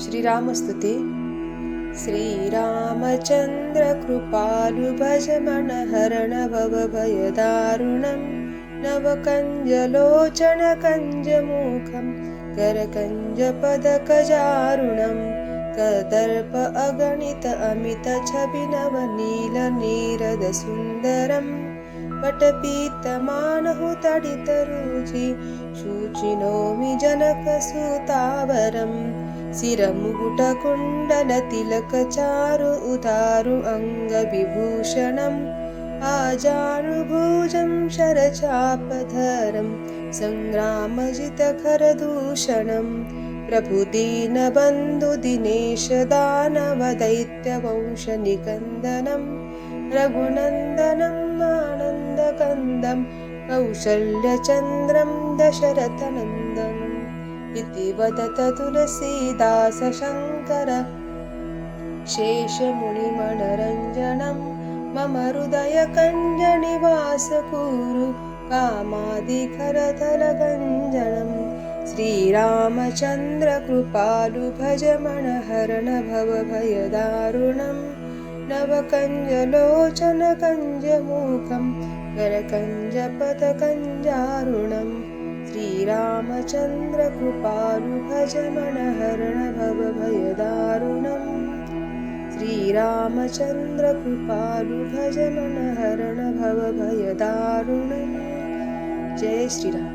श्रीरामस्तुते। श्रीरामचन्द्र कृपालु भज मनहरण भवभयदारुणं नवकञ्जलोचन कञ्जमुखं करकञ्जपदकजारुणं कदर्प अगणित अमित छवि नवनीलनीरदसुन्दरं पटपीतमानहुतडितरुचि शुचिनोमि जनकसुतावरम् शिरमुकुटकुण्डलतिलकचारु उदारु अङ्गविभूषणम् आजानुभुजं शरचापधरं सङ्ग्रामजितखरदूषणं प्रभुदीनबन्धुदिनेशदानवदैत्यवंशनिकन्दनं रघुनन्दनम् आनन्दकन्दं कौसल्यचन्द्रं दशरथनन्दनम् इति वदत तुलसीदास शङ्कर शेषमुनिमनरञ्जनं मम हृदयकञ्जनिवास कुरु कामादिखरतलगञ्जनं श्रीरामचन्द्र कृपालु भज मनहरण भवभयदारुणं नवकञ्जलोचन कञ्जमुखं करकञ्जपदकञ्जारुणम् श्रीरामचन्द्र कृपालु भज मनहरण भवभयदारुणं श्रीरामचन्द्र कृपालु भज मनहरण भवभयदारुणं। जय श्रीराम।